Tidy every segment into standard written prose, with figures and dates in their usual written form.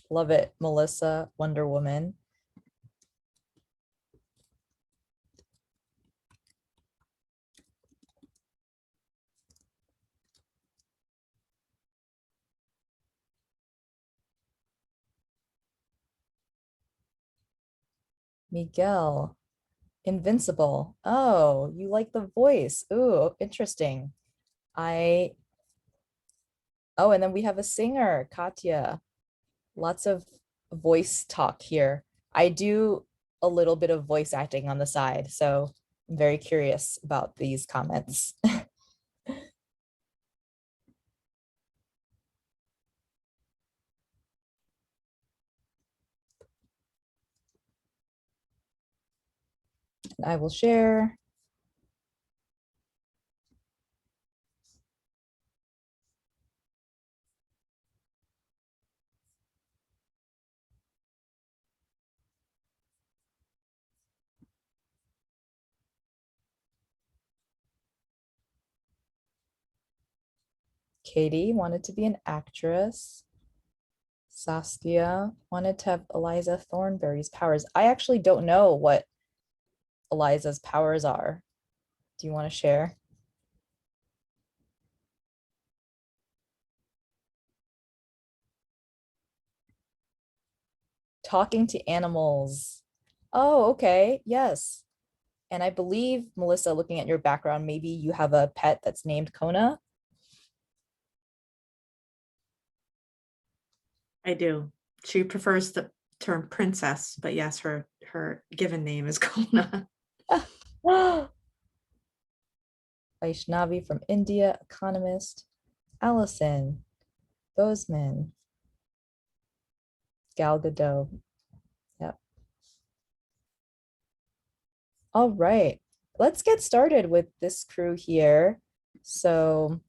Love it, Melissa, Wonder Woman. Miguel, Invincible. Oh, you like the voice. Ooh, interesting. I, oh, and then we have a singer, Katya. Lots of voice talk here. I do a little bit of voice acting on the side, so I'm very curious about these comments. I will share. Katie wanted to be an actress. Saskia wanted to have Eliza Thornberry's powers. I actually don't know what Eliza's powers are. Do you want to share? Talking to animals. Oh, okay. Yes. And I believe, Melissa, looking at your background, maybe you have a pet that's named Kona. I do. She prefers the term princess, but yes, her given name is Kona. Vaishnavi from India, economist. Allison, Bozeman, Gal Gadot. Yep. All right. Let's get started with this crew here. So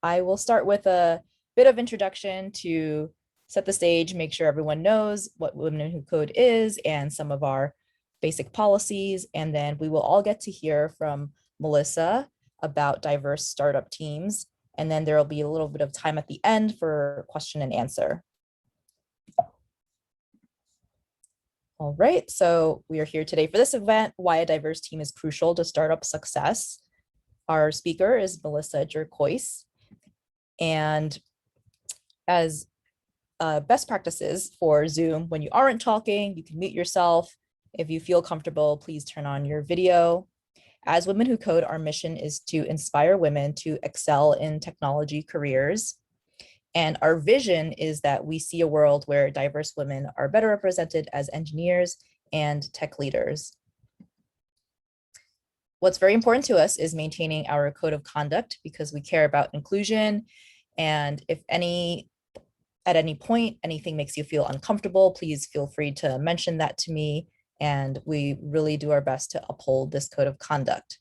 I will start with a bit of introduction to set the stage, make sure everyone knows what Women Who Code is and some of our basic policies. And then we will all get to hear from Melissa about diverse startup teams. And then there will be a little bit of time at the end for question and answer. All right, so we are here today for this event, why a diverse team is crucial to startup success. Our speaker is Melissa Jurkoic. And as best practices for Zoom, when you aren't talking, you can mute yourself. If you feel comfortable, please turn on your video. As Women Who Code, our mission is to inspire women to excel in technology careers. And our vision is that we see a world where diverse women are better represented as engineers and tech leaders. What's very important to us is maintaining our code of conduct because we care about inclusion. And if at any point, anything makes you feel uncomfortable, please feel free to mention that to me. And we really do our best to uphold this code of conduct.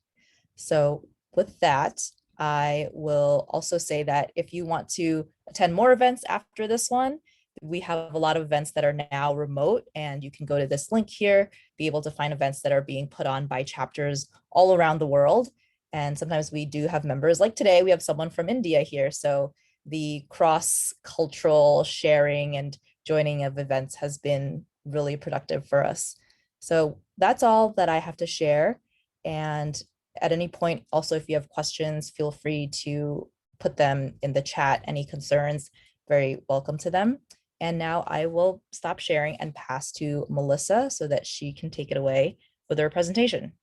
So with that, I will also say that if you want to attend more events after this one, we have a lot of events that are now remote, and you can go to this link here, be able to find events that are being put on by chapters all around the world. And sometimes we do have members, like today, we have someone from India here. So the cross-cultural sharing and joining of events has been really productive for us. So that's all that I have to share. And at any point, also, if you have questions, feel free to put them in the chat. Any concerns, very welcome to them. And now I will stop sharing and pass to Melissa so that she can take it away with her presentation.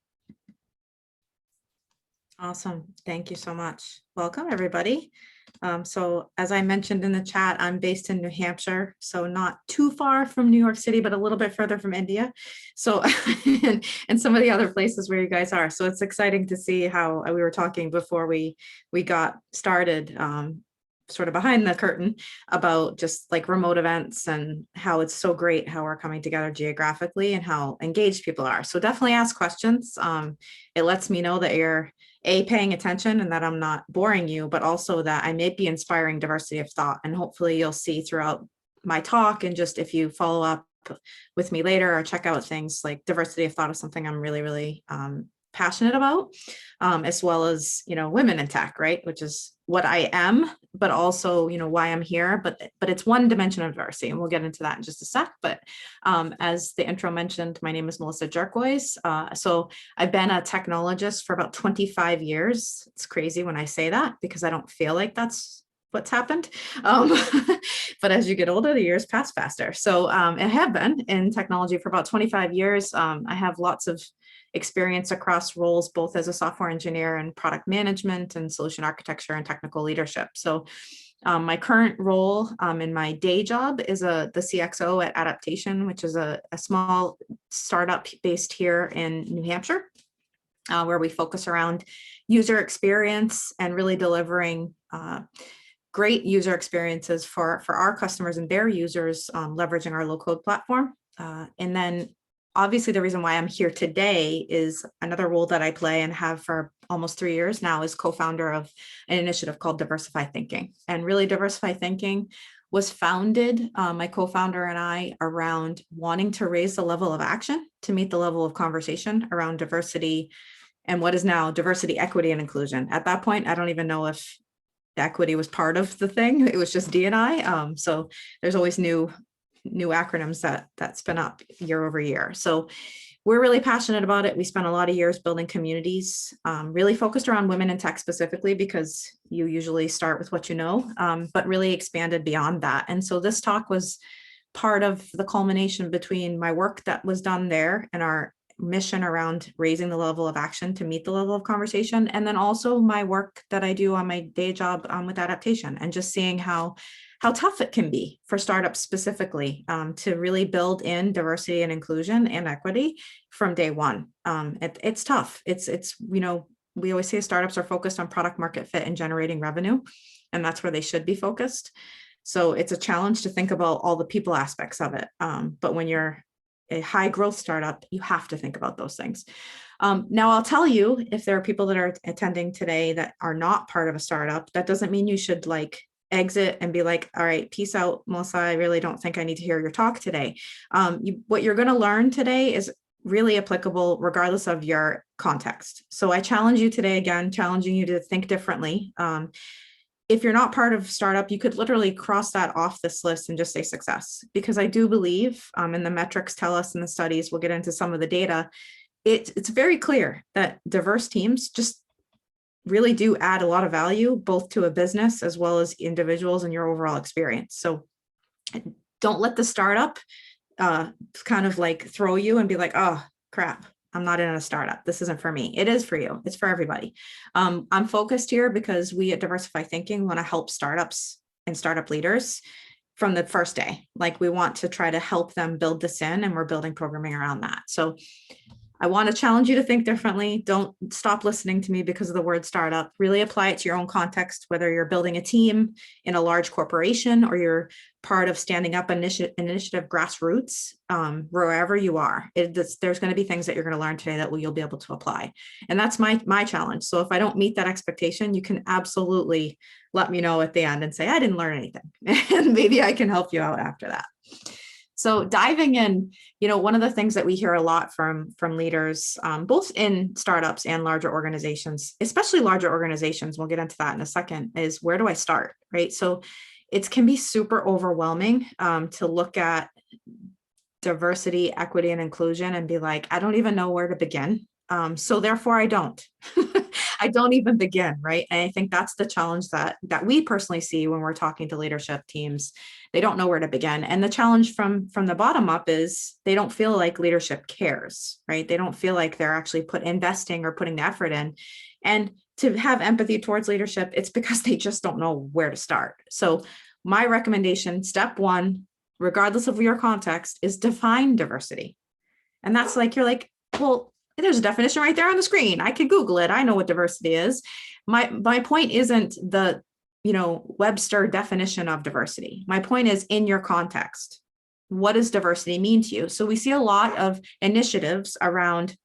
Awesome. Thank you so much. Welcome, everybody. So as I mentioned in the chat, I'm based in New Hampshire, so not too far from New York City, but a little bit further from India. So and some of the other places where you guys are. So it's exciting to see how we were talking before we got started, sort of behind the curtain, about just like remote events and how it's so great how we're coming together geographically and how engaged people are. So definitely ask questions. It lets me know that you're paying attention and that I'm not boring you, but also that I may be inspiring diversity of thought. And hopefully you'll see throughout my talk, and just if you follow up with me later or check out things, like diversity of thought is something I'm really, really passionate about, as well as, women in tech, right? Which is what I am, but also, why I'm here, but it's one dimension of diversity, and we'll get into that in just a sec. But as the intro mentioned, my name is Melissa Jurkoic. So I've been a technologist for about 25 years. It's crazy when I say that because I don't feel like that's what's happened. But as you get older, the years pass faster. So I have been in technology for about 25 years. I have lots of experience across roles, both as a software engineer and product management and solution architecture and technical leadership. So my current role in my day job is the CXO at Adaptation, which is a small startup based here in New Hampshire, where we focus around user experience and really delivering great user experiences for our customers and their users, leveraging our low-code platform. And then obviously the reason why I'm here today is another role that I play and have for almost 3 years now is co-founder of an initiative called Diversify Thinking. And really Diversify Thinking was founded, my co-founder and I, around wanting to raise the level of action to meet the level of conversation around diversity and what is now diversity, equity, and inclusion. At that point, I don't even know if equity was part of the thing. It was just D&I. So there's always new acronyms that spin up year over year. So we're really passionate about it. We spent a lot of years building communities, really focused around women in tech specifically, because you usually start with what you know, but really expanded beyond that. And so this talk was part of the culmination between my work that was done there and our mission around raising the level of action to meet the level of conversation. And then also my work that I do on my day job with Adaptation, and just seeing how tough it can be for startups specifically to really build in diversity and inclusion and equity from day one. It's tough. It's we always say startups are focused on product market fit and generating revenue, and that's where they should be focused. So it's a challenge to think about all the people aspects of it. But when you're a high growth startup, you have to think about those things. Now, I'll tell you, if there are people that are attending today that are not part of a startup, that doesn't mean you should exit and be like, all right, peace out, Melissa. I really don't think I need to hear your talk today. What you're going to learn today is really applicable regardless of your context. So I challenge you today, again, challenging you to think differently. If you're not part of startup, you could literally cross that off this list and just say success, because I do believe, and the metrics tell us in the studies, we'll get into some of the data, it's very clear that diverse teams just really do add a lot of value, both to a business as well as individuals and your overall experience. So don't let the startup kind of throw you and be like, oh, crap, I'm not in a startup. This isn't for me. It is for you. It's for everybody. I'm focused here because we at Diversify Thinking want to help startups and startup leaders from the first day. We want to try to help them build this in, and we're building programming around that. So I want to challenge you to think differently. Don't stop listening to me because of the word startup. Really apply it to your own context, whether you're building a team in a large corporation or you're part of standing up initiative grassroots, wherever you are. There's going to be things that you're going to learn today that you'll be able to apply. And that's my challenge. So if I don't meet that expectation, you can absolutely let me know at the end and say, I didn't learn anything. And maybe I can help you out after that. So diving in, one of the things that we hear a lot from leaders, both in startups and larger organizations, especially larger organizations, we'll get into that in a second, is where do I start, right? So it can be super overwhelming to look at diversity, equity, and inclusion and be like, I don't even know where to begin. So therefore I don't. I don't even begin, right? And I think that's the challenge that we personally see when we're talking to leadership teams. They don't know where to begin. And the challenge from the bottom up is they don't feel like leadership cares, right? They don't feel like they're actually investing or putting the effort in. And to have empathy towards leadership, it's because they just don't know where to start. So my recommendation, step one, regardless of your context, is define diversity. And that's you're like, well, there's a definition right there on the screen. I could Google it. I know what diversity is. My point isn't the, Webster definition of diversity. My point is in your context. What does diversity mean to you? So we see a lot of initiatives around,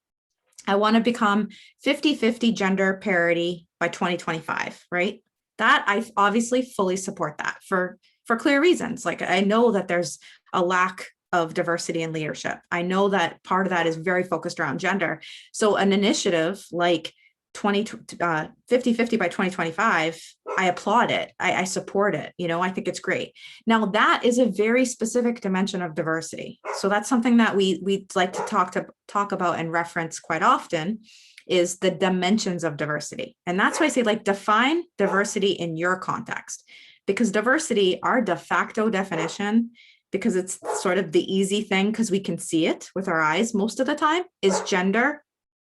I want to become 50-50 gender parity by 2025, right? That I obviously fully support that for clear reasons. I know that there's a lack of diversity in leadership. I know that part of that is very focused around gender. So an initiative like 50-50 by 2025, I applaud it. I support it. I think it's great. Now that is a very specific dimension of diversity. So that's something that we like to talk about and reference quite often, is the dimensions of diversity. And that's why I say, like, define diversity in your context, because diversity, our de facto definition, because it's sort of the easy thing, because we can see it with our eyes most of the time, is gender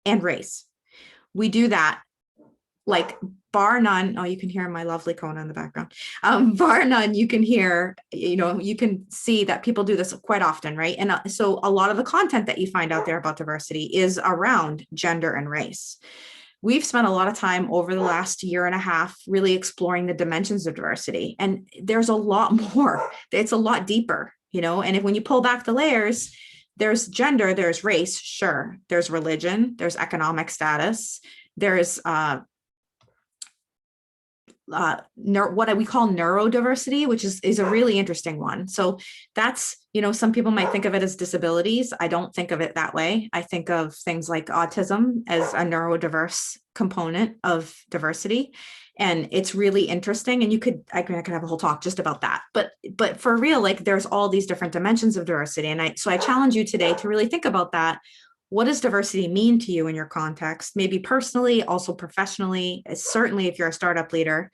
and race. We do that, like, bar none. Oh, you can hear my lovely Kona in the background. Bar none, you can hear, you can see that people do this quite often, right? And so a lot of the content that you find out there about diversity is around gender and race. We've spent a lot of time over the last year and a half really exploring the dimensions of diversity. And there's a lot more. It's a lot deeper, and when you pull back the layers, there's gender, there's race, sure. There's religion, there's economic status, there's what we call neurodiversity, which is a really interesting one. So that's, some people might think of it as disabilities. I don't think of it that way. I think of things like autism as a neurodiverse component of diversity. And it's really interesting. And I could have a whole talk just about that. But for real, like, there's all these different dimensions of diversity. And so I challenge you today to really think about that. What does diversity mean to you in your context? Maybe personally, also professionally, certainly if you're a startup leader,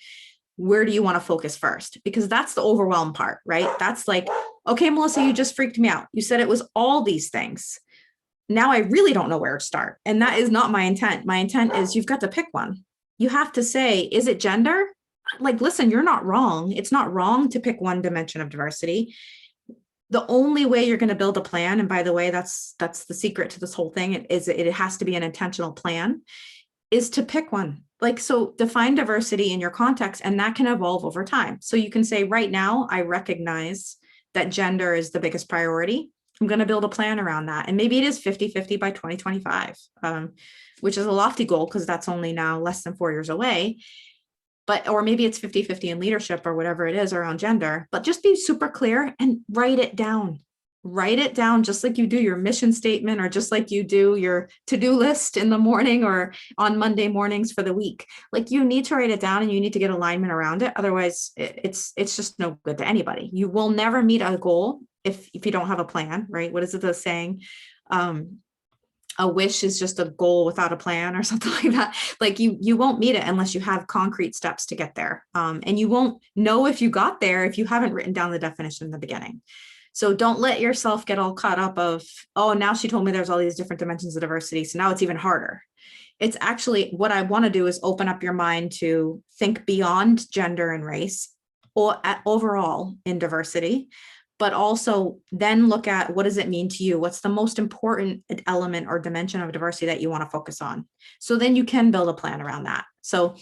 where do you want to focus first? Because that's the overwhelm part, right? That's like, okay, Melissa, you just freaked me out. You said it was all these things. Now I really don't know where to start. And that is not my intent. My intent is you've got to pick one. You have to say, is it gender? Like, listen, you're not wrong. It's not wrong to pick one dimension of diversity. The only way you're going to build a plan, and by the way, that's the secret to this whole thing, it has to be an intentional plan, is to pick one. Like, so define diversity in your context, and that can evolve over time. So you can say, right now, I recognize that gender is the biggest priority. I'm going to build a plan around that. And maybe it is 50-50 by 2025, which is a lofty goal because that's only now less than 4 years away. Or maybe it's 50-50 in leadership or whatever it is around gender, but just be super clear and write it down. Write it down just like you do your mission statement, or just like you do your to-do list in the morning or on Monday mornings for the week. Like, you need to write it down and you need to get alignment around it. Otherwise, it's just no good to anybody. You will never meet a goal if you don't have a plan, right? What is it the saying? A wish is just a goal without a plan, or something like that. Like, you won't meet it unless you have concrete steps to get there. And you won't know if you got there if you haven't written down the definition in the beginning. So don't let yourself get all caught up of, oh, now she told me there's all these different dimensions of diversity, so now it's even harder. It's actually, what I want to do is open up your mind to think beyond gender and race, or overall in diversity, but also then look at, what does it mean to you? What's the most important element or dimension of diversity that you want to focus on? So then you can build a plan around that. So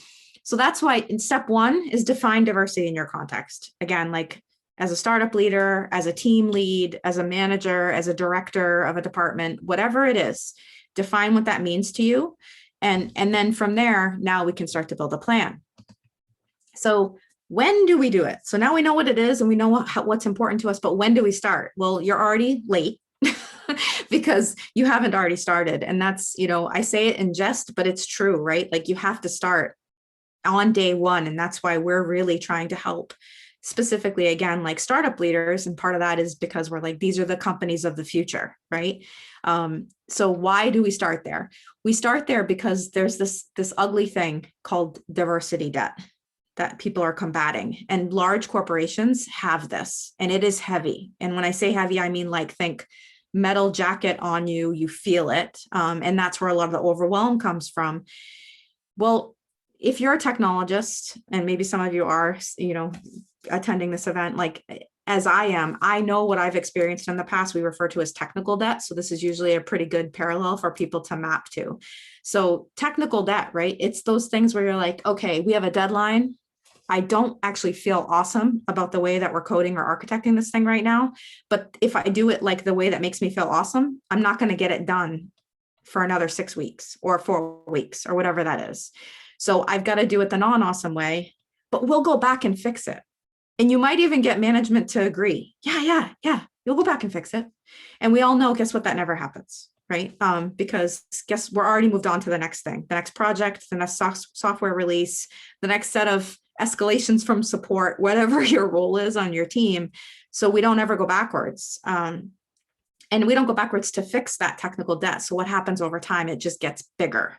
that's why in step one is define diversity in your context. Again, like, as a startup leader, as a team lead, as a manager, as a director of a department, whatever it is, define what that means to you. And then from there, now we can start to build a plan. So when do we do it? So now we know what it is and we know what's important to us, but when do we start? Well, you're already late because you haven't already started. And that's, I say it in jest, but it's true, right? Like, you have to start on day one. And that's why we're really trying to help specifically, again, like startup leaders. And part of that is because we're like, these are the companies of the future, right? So why do we start there? We start there because there's this ugly thing called diversity debt that people are combating. And large corporations have this, and it is heavy. And when I say heavy, I mean, like, think metal jacket on you, you feel it. And that's where a lot of the overwhelm comes from. Well, if you're a technologist, and maybe some of you are, attending this event, like as I am, I know what I've experienced in the past, we refer to as technical debt. So this is usually a pretty good parallel for people to map to. So technical debt, right? It's those things where you're like, okay, we have a deadline. I don't actually feel awesome about the way that we're coding or architecting this thing right now. But if I do it like the way that makes me feel awesome, I'm not going to get it done for another 6 weeks or 4 weeks or whatever that is. So I've got to do it the non-awesome way, but we'll go back and fix it. And you might even get management to agree. Yeah. You'll go back and fix it. And we all know, guess what? That never happens. right? Because guess we're already moved on to the next thing, the next project, the next software release, the next set of escalations from support, whatever your role is on your team. So we don't ever go backwards. And we don't go backwards to fix that technical debt. So what happens over time, it just gets bigger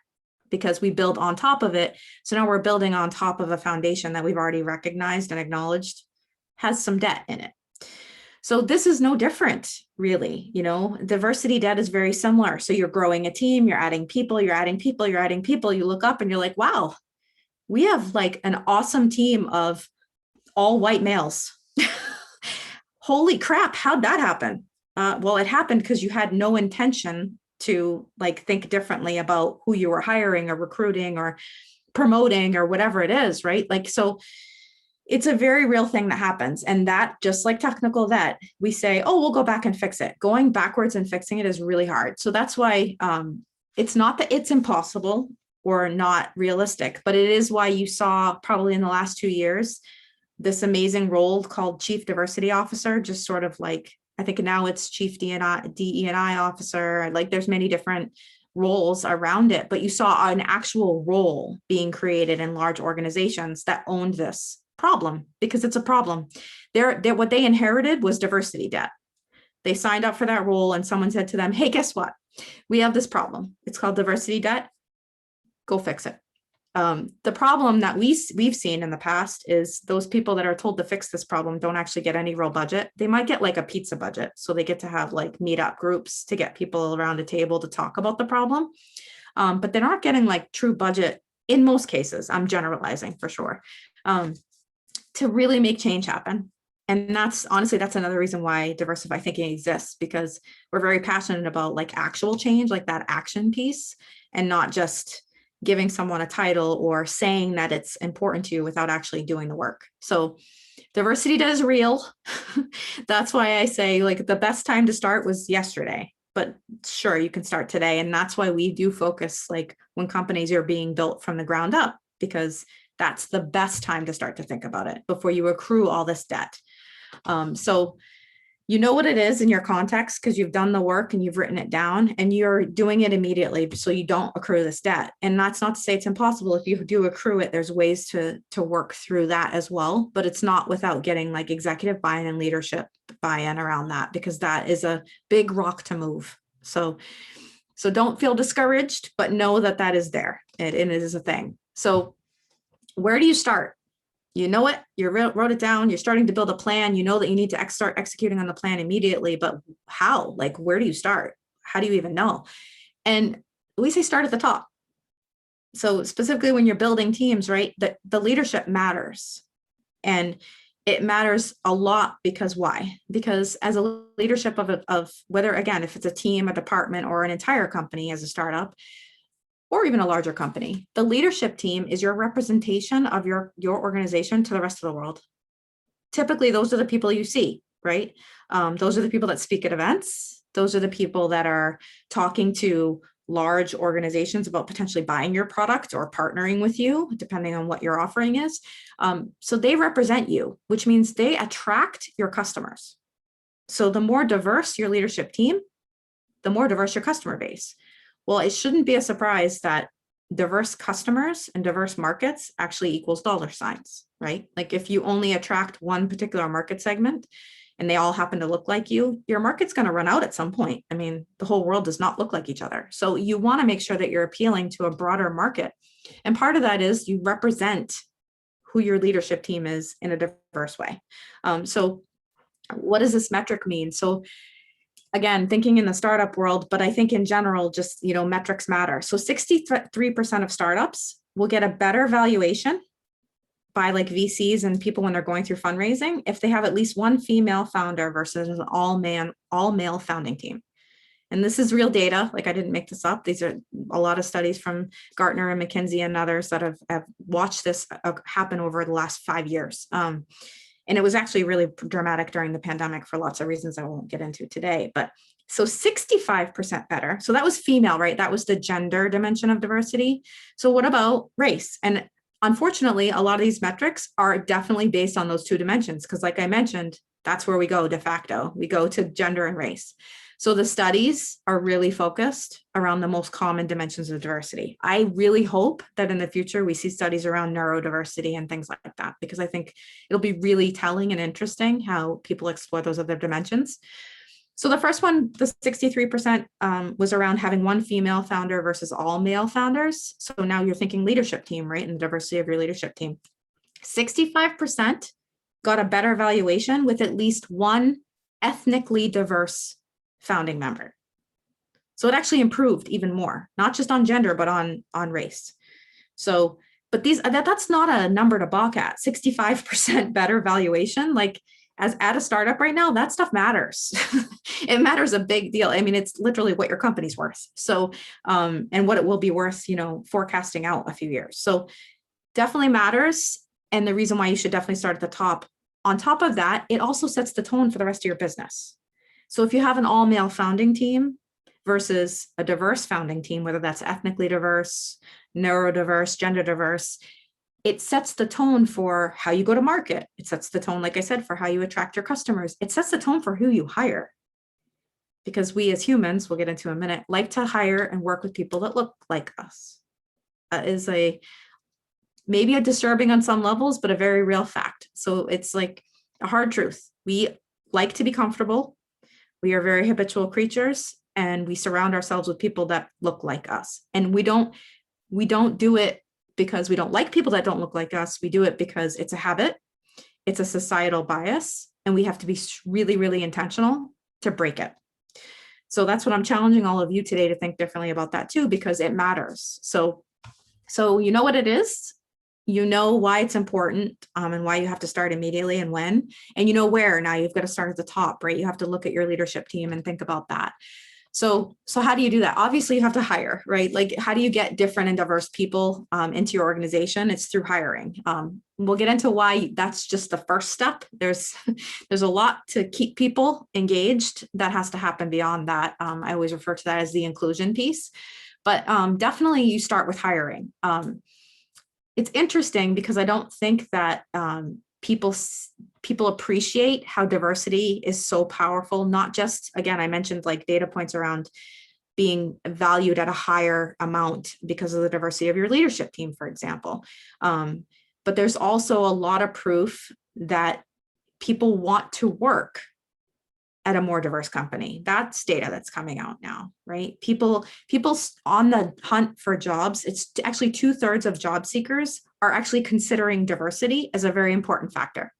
because we build on top of it. So now we're building on top of a foundation that we've already recognized and acknowledged has some debt in it. So this is no different, really. Diversity debt is very similar. So you're growing a team, you're adding people, you're adding people, you're adding people. You look up and you're like, wow, we have like an awesome team of all white males. Holy crap, how'd that happen? Well, it happened because you had no intention to like think differently about who you were hiring or recruiting or promoting or whatever it is, right? Like, so it's a very real thing that happens. And that, just like technical debt, we say, oh, we'll go back and fix it. Going backwards and fixing it is really hard. So that's why it's not that it's impossible or not realistic, but it is why you saw probably in the last 2 years, this amazing role called Chief Diversity Officer, just sort of like, I think now it's Chief DE&I Officer. Like there's many different roles around it, but you saw an actual role being created in large organizations that owned this problem because it's a problem. What they inherited was diversity debt. They signed up for that role and someone said to them, hey, guess what? We have this problem. It's called diversity debt. Go fix it. The problem that we've seen in the past is those people that are told to fix this problem don't actually get any real budget. They might get like a pizza budget. So they get to have like meetup groups to get people around a table to talk about the problem. But they're not getting like true budget in most cases. I'm generalizing for sure, to really make change happen. And that's another reason why Diversify thinking exists, because we're very passionate about like actual change, like that action piece, and not just giving someone a title or saying that it's important to you without actually doing the work. So diversity does real. That's why I say like the best time to start was yesterday, but sure, you can start today. And that's why we do focus like when companies are being built from the ground up, because that's the best time to start to think about it before you accrue all this debt. So you know what it is in your context because you've done the work and you've written it down and you're doing it immediately so you don't accrue this debt. And that's not to say it's impossible. If you do accrue it, there's ways to work through that as well, but it's not without getting like executive buy-in and leadership buy-in around that, because that is a big rock to move. So don't feel discouraged, but know that that is there and it is a thing. So where do you start? You know it, you wrote it down, you're starting to build a plan, you know that you need to start executing on the plan immediately, but how? Like, where do you start? How do you even know? And we say start at the top. So specifically when you're building teams, right, the leadership matters. And it matters a lot because why? Because as a leadership of whether, again, if it's a team, a department, or an entire company as a startup, or even a larger company, the leadership team is your representation of your organization to the rest of the world. Typically, those are the people you see, right? Those are the people that speak at events. Those are the people that are talking to large organizations about potentially buying your product or partnering with you, depending on what your offering is. So they represent you, which means they attract your customers. So the more diverse your leadership team, the more diverse your customer base. Well, it shouldn't be a surprise that diverse customers and diverse markets actually equals dollar signs, right? Like if you only attract one particular market segment and they all happen to look like you, your market's going to run out at some point. I mean, the whole world does not look like each other. So you want to make sure that you're appealing to a broader market. And part of that is you represent who your leadership team is in a diverse way. So what does this metric mean? So again, thinking in the startup world, but I think in general, just, metrics matter. So 63% of startups will get a better valuation by like VCs and people when they're going through fundraising if they have at least one female founder versus an all male founding team. And this is real data. Like I didn't make this up. These are a lot of studies from Gartner and McKinsey and others that have watched this happen over the last 5 years. And it was actually really dramatic during the pandemic for lots of reasons I won't get into today. But so 65% better. So that was female, right? That was the gender dimension of diversity. So what about race? And unfortunately, a lot of these metrics are definitely based on those two dimensions. Because like I mentioned, that's where we go de facto. We go to gender and race. So the studies are really focused around the most common dimensions of diversity. I really hope that in the future we see studies around neurodiversity and things like that, because I think it'll be really telling and interesting how people explore those other dimensions. So the first one, the 63%, was around having one female founder versus all male founders. So now you're thinking leadership team, right? And the diversity of your leadership team. 65% got a better valuation with at least one ethnically diverse founding member. So it actually improved even more, not just on gender, but on race. So, but that's not a number to balk at. 65% better valuation, like as at a startup right now, that stuff matters. It matters a big deal. I mean, it's literally what your company's worth. So, and what it will be worth, you know, forecasting out a few years. So definitely matters. And the reason why you should definitely start at the top. On top of that, it also sets the tone for the rest of your business. So if you have an all male founding team versus a diverse founding team, whether that's ethnically diverse, neurodiverse, gender diverse, it sets the tone for how you go to market. It sets the tone, like I said, for how you attract your customers. It sets the tone for who you hire. Because we as humans, we'll get into in a minute, like to hire and work with people that look like us. That is maybe a disturbing on some levels, but a very real fact. So it's like a hard truth. We like to be comfortable. We are very habitual creatures, and we surround ourselves with people that look like us. And we don't do it because we don't like people that don't look like us. We do it because it's a habit, it's a societal bias, and we have to be really, really intentional to break it. So that's what I'm challenging all of you today to think differently about that too, because it matters. So you know what it is, you know why it's important, and why you have to start immediately and when, and you know where. Now you've got to start at the top, right? You have to look at your leadership team and think about that. So how do you do that? Obviously, you have to hire, right? Like, how do you get different and diverse people into your organization? It's through hiring. We'll get into why that's just the first step. There's a lot to keep people engaged that has to happen beyond that. I always refer to that as the inclusion piece, but definitely you start with hiring. It's interesting because I don't think that people appreciate how diversity is so powerful. Not just, again, I mentioned like data points around being valued at a higher amount because of the diversity of your leadership team, for example. But there's also a lot of proof that people want to work at a more diverse company. That's data that's coming out now, right? People on the hunt for jobs, it's actually 2/3 of job seekers are actually considering diversity as a very important factor.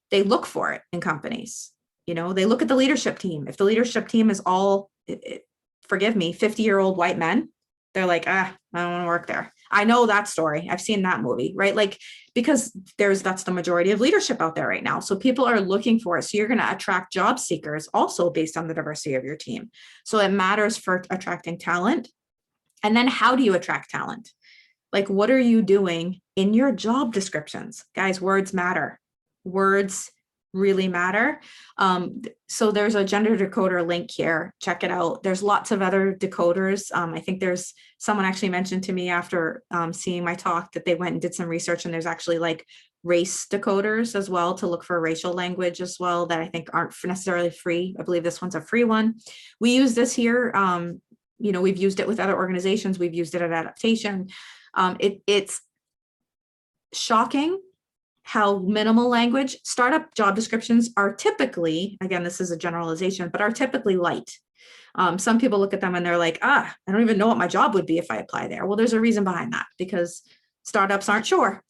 They look for it in companies. You know, they look at the leadership team. If the leadership team is all, forgive me, 50-year-old white men, they're like, I don't want to work there. I know that story. I've seen that movie, right? Like, because that's the majority of leadership out there right now. So people are looking for it. So you're going to attract job seekers also based on the diversity of your team. So it matters for attracting talent. And then how do you attract talent? Like, what are you doing in your job descriptions? Guys, words matter. Words really matter. So there's a gender decoder link here. Check it out. There's lots of other decoders. I think there's someone actually mentioned to me after seeing my talk that they went and did some research, and there's actually like race decoders as well to look for racial language as well that I think aren't necessarily free. I believe this one's a free one. We use this here. You know, we've used it with other organizations. We've used it at Adaptation. It's shocking how minimal language. Startup job descriptions are typically, again, this is a generalization, but are typically light. Some people look at them and they're like, I don't even know what my job would be if I apply there. Well, there's a reason behind that, because startups aren't sure.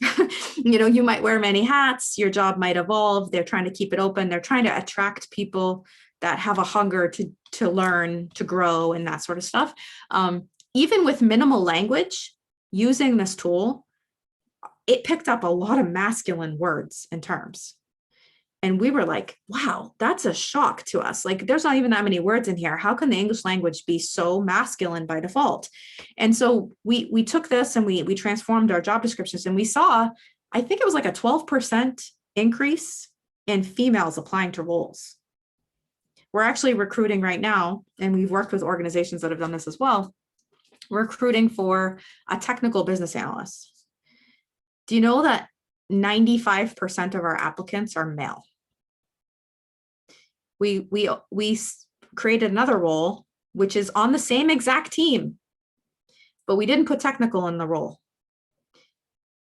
You know, you might wear many hats, your job might evolve. They're trying to keep it open. They're trying to attract people that have a hunger to learn, to grow, and that sort of stuff. Even with minimal language, using this tool, it picked up a lot of masculine words and terms. And we were like, wow, that's a shock to us. Like, there's not even that many words in here. How can the English language be so masculine by default? And so we took this and we transformed our job descriptions, and we saw, I think it was like a 12% increase in females applying to roles. We're actually recruiting right now, and we've worked with organizations that have done this as well. We're recruiting for a technical business analyst. Do you know that 95% of our applicants are male? We created another role, which is on the same exact team, but we didn't put technical in the role.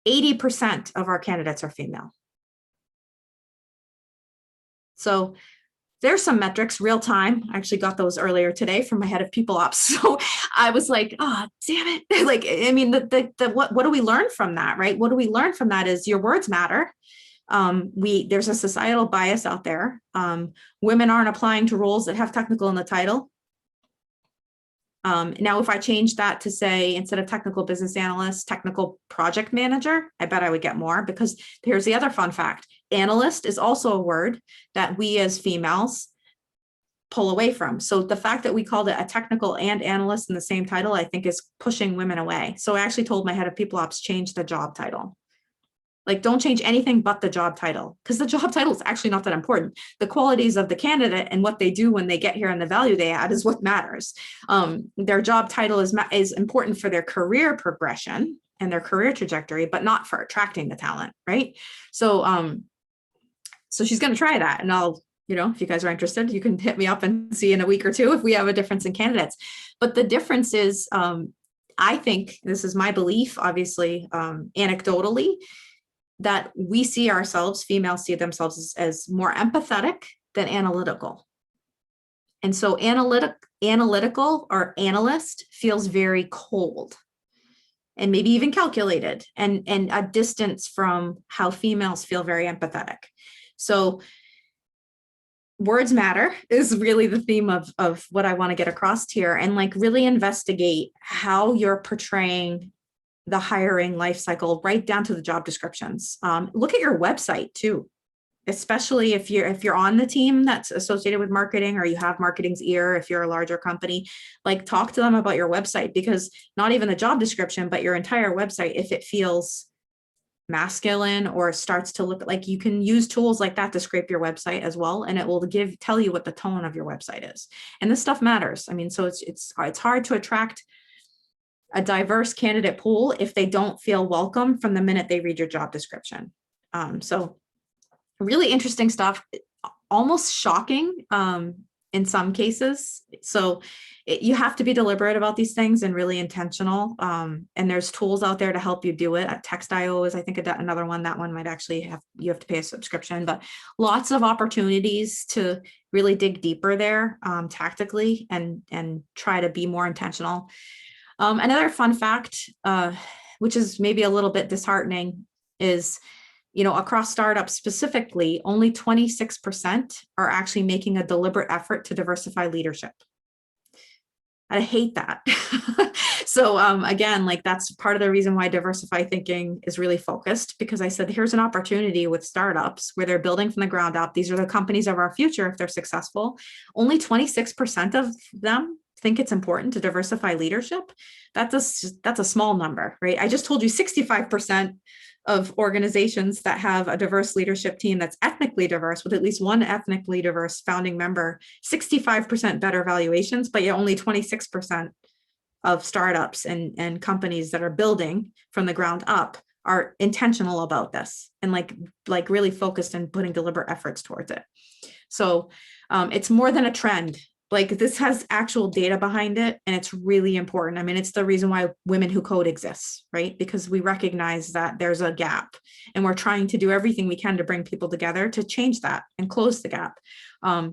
80% of our candidates are female. So there's some metrics, real time. I actually got those earlier today from my head of people ops. So I was like, oh, damn it. Like, I mean, what do we learn from that, right? What do we learn from that is your words matter. There's a societal bias out there. Women aren't applying to roles that have technical in the title. Now, if I change that to say, instead of technical business analyst, technical project manager, I bet I would get more, because here's the other fun fact. Analyst is also a word that we as females pull away from. So the fact that we called it a technical and analyst in the same title, I think is pushing women away. So I actually told my head of people ops, change the job title. Like, don't change anything but the job title, because the job title is actually not that important. The qualities of the candidate and what they do when they get here and the value they add is what matters. Their job title is important for their career progression and their career trajectory, but not for attracting the talent, right? So, so she's going to try that, and I'll, if you guys are interested, you can hit me up and see in a week or two if we have a difference in candidates. But the difference is, I think, this is my belief, obviously, anecdotally, that we see ourselves, females see themselves as more empathetic than analytical. And so analytical or analyst feels very cold and maybe even calculated, and a distance from how females feel very empathetic. So words matter is really the theme of what I want to get across here, and like really investigate how you're portraying the hiring life cycle right down to the job descriptions. Look at your website too, especially if you're on the team that's associated with marketing, or you have marketing's ear, if you're a larger company, like talk to them about your website, because not even the job description, but your entire website, if it feels masculine or starts to look like, you can use tools like that to scrape your website as well, and it will tell you what the tone of your website is. And this stuff matters. I mean, so it's hard to attract a diverse candidate pool if they don't feel welcome from the minute they read your job description. So really interesting stuff, almost shocking in some cases. So you have to be deliberate about these things and really intentional. And there's tools out there to help you do it. Text.io is, I think, another one. That one might actually you have to pay a subscription, but lots of opportunities to really dig deeper there tactically and try to be more intentional. Another fun fact, which is maybe a little bit disheartening, is, across startups specifically, only 26% are actually making a deliberate effort to diversify leadership. I hate that. So again, like, that's part of the reason why Diversify thinking is really focused, because I said, here's an opportunity with startups where they're building from the ground up. These are the companies of our future if they're successful. Only 26% of them think it's important to diversify leadership. That's a small number, right? I just told you 65% of organizations that have a diverse leadership team that's ethnically diverse, with at least one ethnically diverse founding member, 65% better valuations, but yet only 26% of startups and companies that are building from the ground up are intentional about this and like really focused and putting deliberate efforts towards it. So it's more than a trend. Like, this has actual data behind it, and it's really important. I mean, it's the reason why Women Who Code exists, right? Because we recognize that there's a gap, and we're trying to do everything we can to bring people together to change that and close the gap.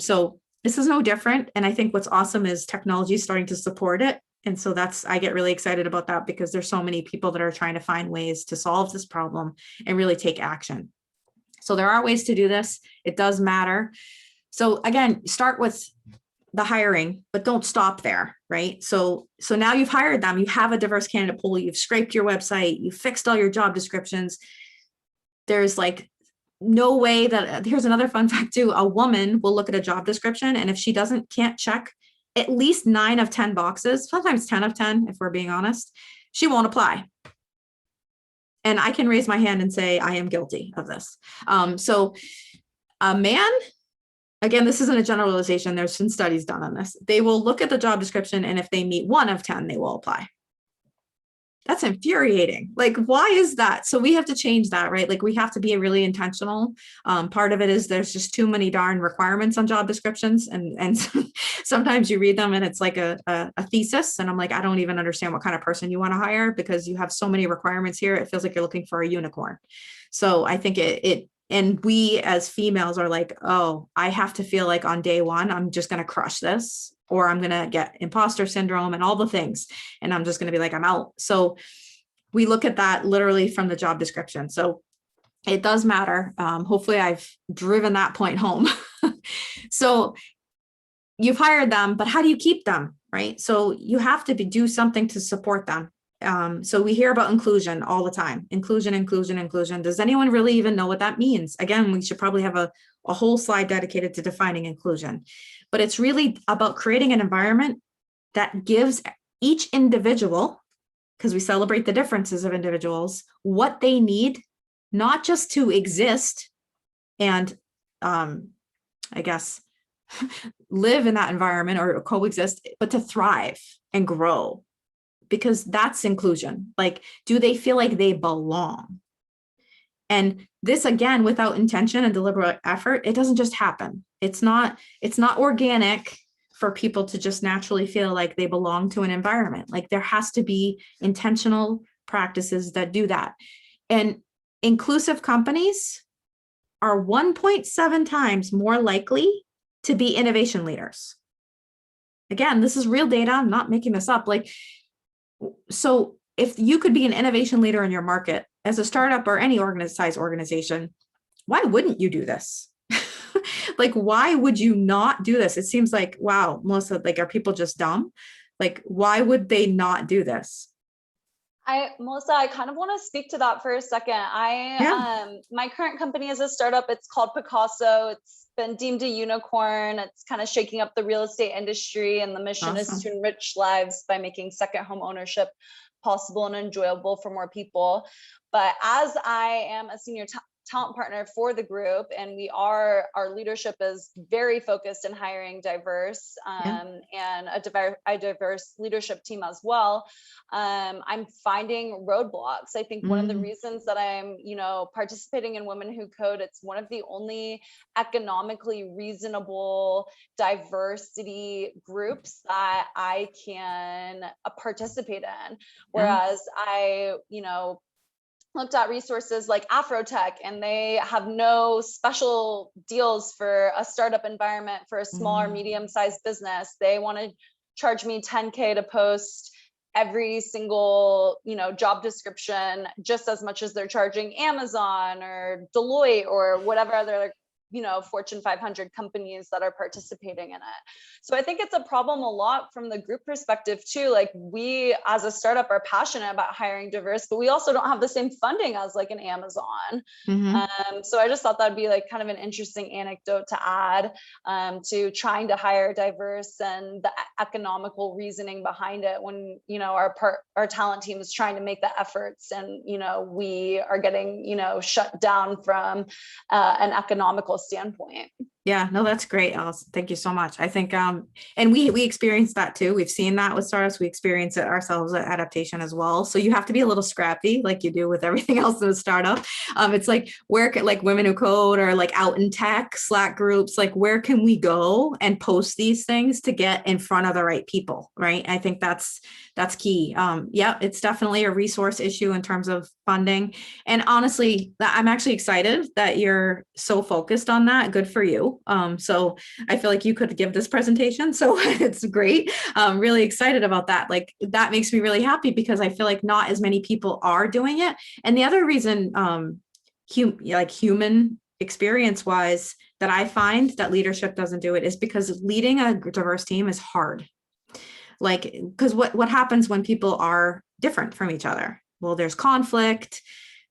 So this is no different. And I think what's awesome is technology is starting to support it. And so I get really excited about that, because there's so many people that are trying to find ways to solve this problem and really take action. So there are ways to do this. It does matter. So again, start with the hiring, but don't stop there, right? So now you've hired them, you have a diverse candidate pool, you've scraped your website, you've fixed all your job descriptions. There's like no way that, here's another fun fact too, a woman will look at a job description, and if she can't check at least 9 of 10 boxes, sometimes 10 of 10, if we're being honest, she won't apply. And I can raise my hand and say, I am guilty of this. So a man, again, this isn't a generalization. There's some studies done on this. They will look at the job description, and if they meet 1 of 10, they will apply. That's infuriating. Like, why is that? So we have to change that, right? Like we have to be really intentional. Part of it is there's just too many darn requirements on job descriptions. And sometimes you read them and it's like a thesis. And I'm like, I don't even understand what kind of person you want to hire because you have so many requirements here. It feels like you're looking for a unicorn. So I think and we as females are like, oh, I have to feel like on day one, I'm just going to crush this, or I'm going to get imposter syndrome and all the things. And I'm just going to be like, I'm out. So we look at that literally from the job description. So it does matter. Hopefully I've driven that point home. So you've hired them, but how do you keep them? Right. So you have to do something to support them. So we hear about inclusion all the time. Inclusion, inclusion, inclusion. Does anyone really even know what that means? Again, we should probably have a whole slide dedicated to defining inclusion. But it's really about creating an environment that gives each individual, because we celebrate the differences of individuals, what they need, not just to exist and, I guess, live in that environment or coexist, but to thrive and grow. Because that's inclusion. Like, do they feel like they belong? And this, again, without intention and deliberate effort, it doesn't just happen. It's not organic for people to just naturally feel like they belong to an environment. Like there has to be intentional practices that do that. And inclusive companies are 1.7 times more likely to be innovation leaders. Again, this is real data. I'm not making this up. Like, so if you could be an innovation leader in your market as a startup or any size organization, why wouldn't you do this? Like, why would you not do this? It seems like, wow, Melissa, like, are people just dumb? Like, why would they not do this? Melissa, I kind of want to speak to that for a second. My current company is a startup. It's called Picasso. It's been deemed a unicorn. It's kind of shaking up the real estate industry, and the mission is to enrich lives by making second home ownership possible and enjoyable for more people. But as I am a senior talent partner for the group, and our leadership is very focused in hiring diverse and a diverse leadership team as well. I'm finding roadblocks. I think one of the reasons that I'm, participating in Women Who Code, it's one of the only economically reasonable diversity groups that I can participate in. Whereas I, looked at resources like Afrotech, and they have no special deals for a startup environment for a small or medium-sized business. They want to charge me $10K to post every single, job description, just as much as they're charging Amazon or Deloitte or whatever other Fortune 500 companies that are participating in it. So I think it's a problem a lot from the group perspective too. Like, we as a startup are passionate about hiring diverse, but we also don't have the same funding as like an Amazon. So I just thought that'd be like kind of an interesting anecdote to add to trying to hire diverse and the economical reasoning behind it when, our talent team is trying to make the efforts, and, we are getting, shut down from an economical standpoint. Yeah, no, that's great, Alice. Thank you so much. I think, and we experienced that too. We've seen that with startups. We experience it ourselves at adaptation as well. So you have to be a little scrappy, like you do with everything else in a startup. It's like, where can, like, Women Who Code or like Out in Tech, Slack groups, like, where can we go and post these things to get in front of the right people, right? I think that's key. Yeah, it's definitely a resource issue in terms of funding. And honestly, I'm actually excited that you're so focused on that. Good for you. So I feel like you could give this presentation. So it's great. I'm really excited about that. Like, that makes me really happy because I feel like not as many people are doing it. And the other reason, human experience wise, that I find that leadership doesn't do it is because leading a diverse team is hard. Like, because what happens when people are different from each other? Well, there's conflict.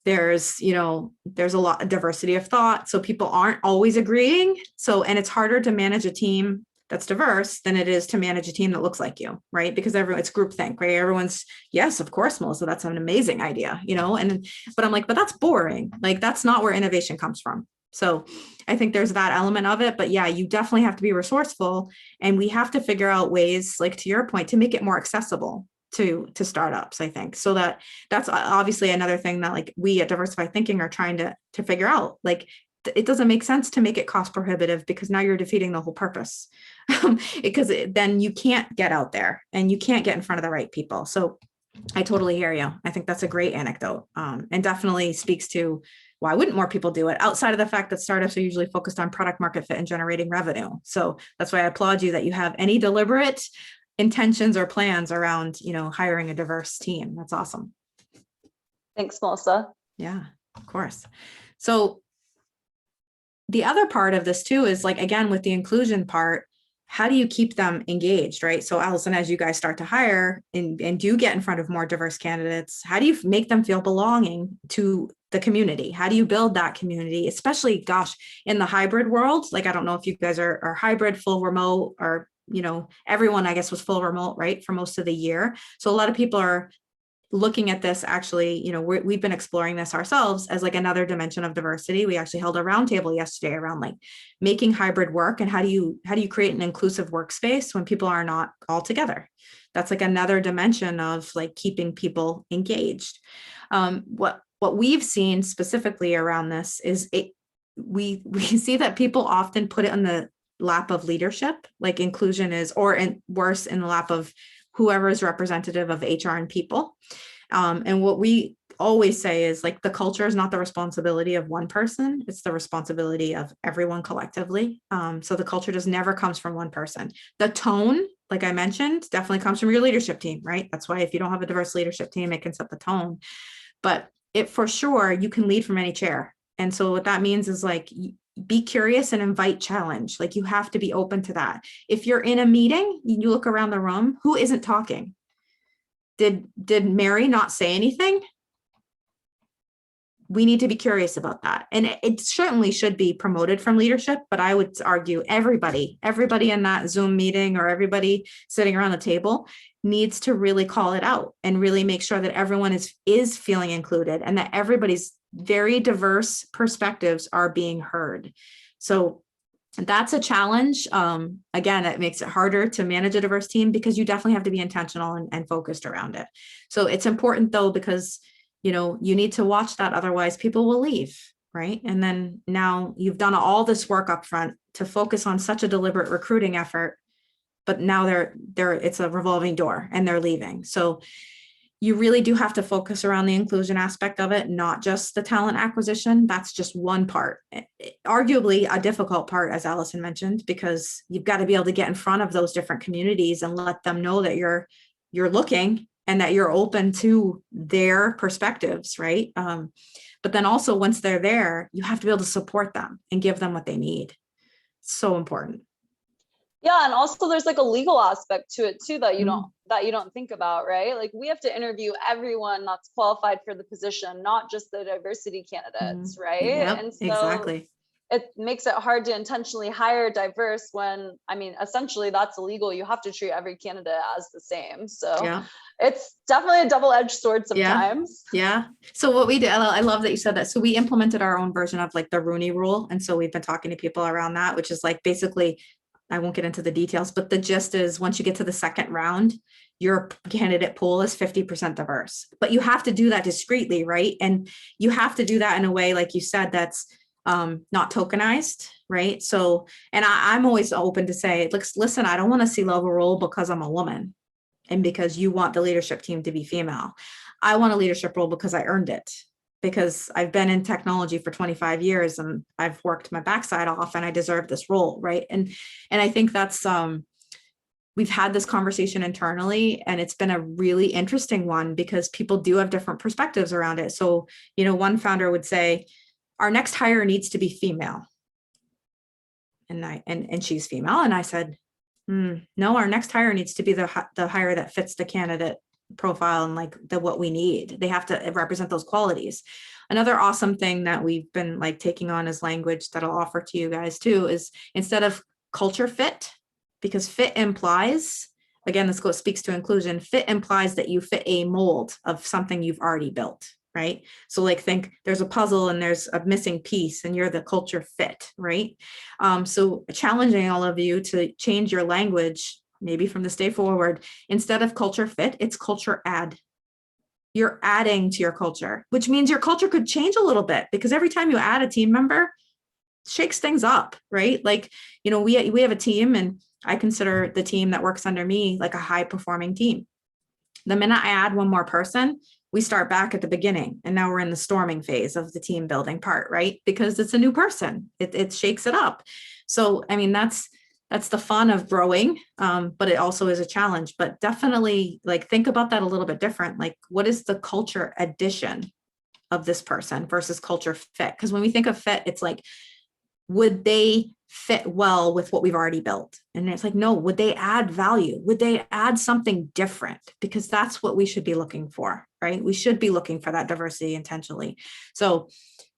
There's a lot of diversity of thought. So people aren't always agreeing. So, and it's harder to manage a team that's diverse than it is to manage a team that looks like you, right? Because it's groupthink, right? Everyone's, yes, of course, Melissa, that's an amazing idea, but I'm like, but that's boring. Like, that's not where innovation comes from. So I think there's that element of it, but yeah, you definitely have to be resourceful, and we have to figure out ways, like to your point, to make it more accessible. to startups, I think. So that's obviously another thing that like we at Diversify Thinking are trying to figure out. Like, it doesn't make sense to make it cost prohibitive, because now you're defeating the whole purpose. Because then you can't get out there and you can't get in front of the right people. So I totally hear you. I think that's a great anecdote, and definitely speaks to why wouldn't more people do it, outside of the fact that startups are usually focused on product market fit and generating revenue. So that's why I applaud you that you have any deliberate intentions or plans around, hiring a diverse team. That's awesome. Thanks, Melissa. Yeah, of course. So the other part of this too is like, again, with the inclusion part, how do you keep them engaged, right? So Allison, as you guys start to hire and do get in front of more diverse candidates, how do you make them feel belonging to the community? How do you build that community, especially, gosh, in the hybrid world? Like, I don't know if you guys are hybrid, full remote, or, everyone, I guess, was full remote, right, for most of the year. So a lot of people are looking at this, actually, we've been exploring this ourselves as like another dimension of diversity. We actually held a roundtable yesterday around like making hybrid work, and how do you create an inclusive workspace when people are not all together. That's like another dimension of like keeping people engaged. What we've seen specifically around this is we see that people often put it on the lap of leadership, like inclusion is, or worse, in the lap of whoever is representative of HR and people. And what we always say is like, the culture is not the responsibility of one person. It's the responsibility of everyone collectively. So the culture just never comes from one person. The tone, like I mentioned, definitely comes from your leadership team, right? That's why if you don't have a diverse leadership team, it can set the tone. But it, for sure, you can lead from any chair. And so what that means is like, be curious and invite challenge. Like, you have to be open to that. If you're in a meeting, you look around the room, who isn't talking? Did Mary not say anything? We need to be curious about that. And it certainly should be promoted from leadership, but I would argue everybody in that Zoom meeting, or everybody sitting around the table, needs to really call it out and really make sure that everyone is feeling included, and that everybody's very diverse perspectives are being heard. So that's a challenge. Again, it makes it harder to manage a diverse team, because you definitely have to be intentional and focused around it. So it's important though, because you need to watch that, otherwise people will leave, right? And then now you've done all this work up front to focus on such a deliberate recruiting effort, but now it's a revolving door and they're leaving. So you really do have to focus around the inclusion aspect of it, not just the talent acquisition. That's just one part, arguably a difficult part, as Allison mentioned, because you've got to be able to get in front of those different communities and let them know that you're looking and that you're open to their perspectives, right? But then also, once they're there, you have to be able to support them and give them what they need. So important. Yeah, and also there's like a legal aspect to it too that you don't think about, right? Like, we have to interview everyone that's qualified for the position, not just the diversity candidates, right? Yep, and so exactly. It makes it hard to intentionally hire diverse when, essentially that's illegal. You have to treat every candidate as the same. So yeah. It's definitely a double-edged sword sometimes. Yeah. So what we did, I love that you said that. So we implemented our own version of like the Rooney Rule. And so we've been talking to people around that, which is like, basically, I won't get into the details, but the gist is, once you get to the second round, your candidate pool is 50% diverse, but you have to do that discreetly, right? And you have to do that in a way, like you said, that's not tokenized, right? So, and I'm always open to say, listen, I don't want a C-level role because I'm a woman and because you want the leadership team to be female. I want a leadership role because I earned it, because I've been in technology for 25 years and I've worked my backside off and I deserve this role, right? And I think that's, we've had this conversation internally, and it's been a really interesting one, because people do have different perspectives around it. So, one founder would say, our next hire needs to be female. And she's female. And I said, no, our next hire needs to be the hire that fits the candidate profile and like what we need. They have to represent those qualities. Another awesome thing that we've been like taking on as language that I'll offer to you guys too is, instead of culture fit, because fit implies, again, this speaks to inclusion, fit implies that you fit a mold of something you've already built, right? So like, think there's a puzzle and there's a missing piece and you're the culture fit, right? So challenging all of you to change your language maybe from this day forward, instead of culture fit, it's culture add. You're adding to your culture, which means your culture could change a little bit, because every time you add a team member, shakes things up, right? Like, we have a team, and I consider the team that works under me like a high performing team. The minute I add one more person, we start back at the beginning, and now we're in the storming phase of the team building part, right? Because it's a new person, it shakes it up. So, I mean, that's the fun of growing, but it also is a challenge. But definitely, like, think about that a little bit different. Like, what is the culture addition of this person versus culture fit? Because when we think of fit, it's like, would they fit well with what we've already built? And it's like, no, would they add value? Would they add something different? Because that's what we should be looking for, right? We should be looking for that diversity intentionally. So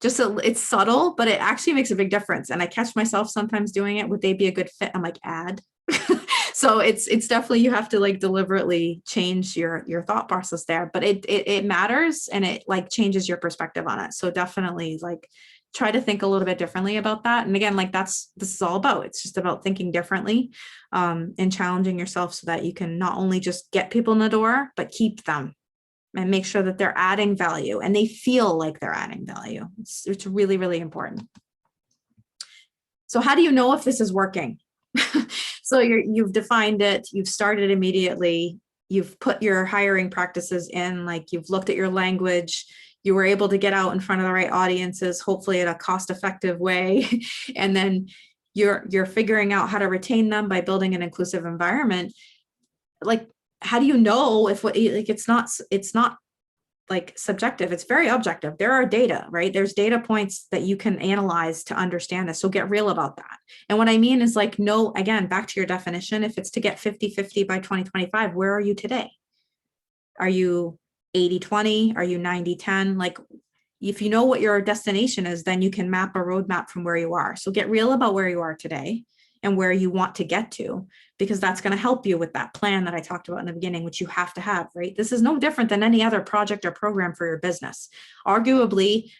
it's subtle, but it actually makes a big difference. And I catch myself sometimes doing it. Would they be a good fit? I'm like, add. So it's definitely, you have to like deliberately change your thought process there, but it matters, and it like changes your perspective on it. So definitely like try to think a little bit differently about that. And again, like this is all about, it's just about thinking differently, and challenging yourself so that you can not only just get people in the door, but keep them and make sure that they're adding value and they feel like they're adding value. It's really, really important. So how do you know if this is working? So you've defined it, you've started immediately, you've put your hiring practices in, like you've looked at your language, you were able to get out in front of the right audiences, hopefully in a cost-effective way. And then you're figuring out how to retain them by building an inclusive environment. Like, how do you know if it's not like subjective, it's very objective. There are data, right? There's data points that you can analyze to understand this. So get real about that. And what I mean is like, no, again, back to your definition, if it's to get 50-50 by 2025, where are you today? Are you 80-20? Are you 90-10? Like, if you know what your destination is, then you can map a roadmap from where you are. So get real about where you are today and where you want to get to, because that's going to help you with that plan that I talked about in the beginning, which you have to have, right? This is no different than any other project or program for your business. Arguably,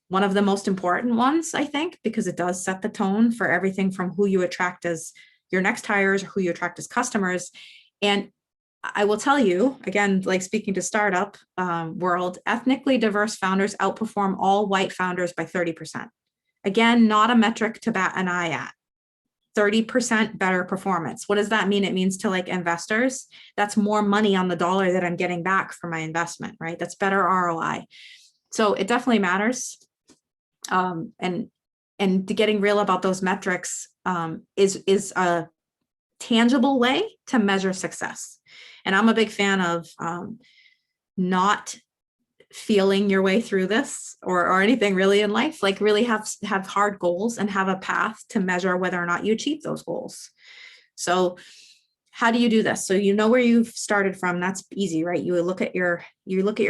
one of the most important ones, I think, because it does set the tone for everything from who you attract as your next hires or who you attract as customers. And I will tell you, again, like speaking to startup world, ethnically diverse founders outperform all white founders by 30%. Again, not a metric to bat an eye at. 30% better performance. What does that mean? It means to like investors, that's more money on the dollar that I'm getting back for my investment, right? That's better ROI. So it definitely matters. And to getting real about those metrics is a tangible way to measure success. And I'm a big fan of not feeling your way through this or anything really in life, like really have hard goals and have a path to measure whether or not you achieve those goals. So how do you do this? So you know where you've started from. That's easy, right? You look at your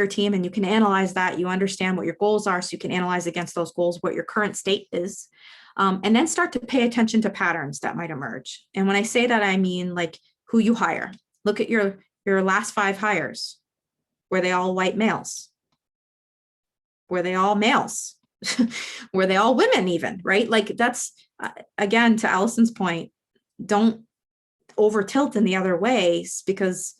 team and you can analyze that. You understand what your goals are, so you can analyze against those goals what your current state is, and then start to pay attention to patterns that might emerge. And when I say that, I mean like who you hire. Look at your last 5 hires. Were they all white males? Were they all males? Were they all women even, right? Like that's, again, to Allison's point, don't over tilt in the other ways, because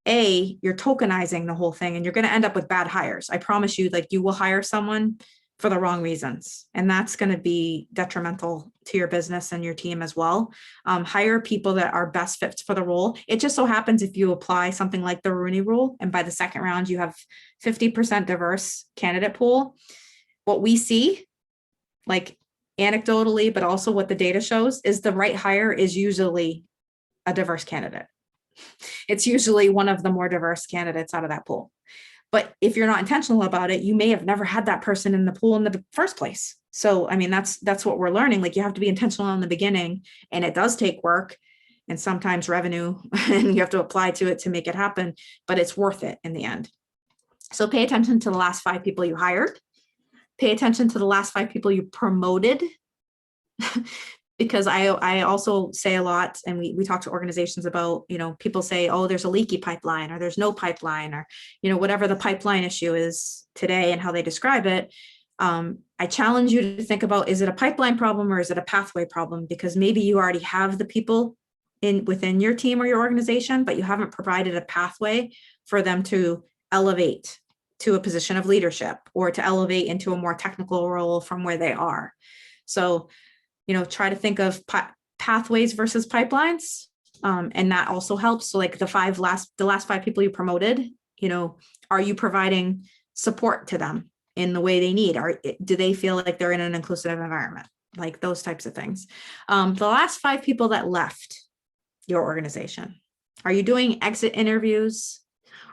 you're tokenizing the whole thing and you're going to end up with bad hires. I promise you, like you will hire someone for the wrong reasons. And that's going to be detrimental to your business and your team as well. Hire people that are best fits for the role. It just so happens if you apply something like the Rooney Rule, and by the second round, you have 50% diverse candidate pool. What we see, like anecdotally, but also what the data shows, is the right hire is usually a diverse candidate. It's usually one of the more diverse candidates out of that pool. But if you're not intentional about it, you may have never had that person in the pool in the first place. So, I mean, that's what we're learning. Like you have to be intentional in the beginning, and it does take work and sometimes revenue, and you have to apply to it to make it happen, but it's worth it in the end. So pay attention to the last 5 people you hired. Pay attention to the last 5 people you promoted. Because I also say a lot, and we talk to organizations about, people say, oh, there's a leaky pipeline, or there's no pipeline, or, whatever the pipeline issue is today and how they describe it. I challenge you to think about, is it a pipeline problem or is it a pathway problem? Because maybe you already have the people within your team or your organization, but you haven't provided a pathway for them to elevate to a position of leadership or to elevate into a more technical role from where they are. So, try to think of pathways versus pipelines. And that also helps. So like the last 5 people you promoted, are you providing support to them in the way they need? Do they feel like they're in an inclusive environment? Like those types of things. The last 5 people that left your organization, are you doing exit interviews?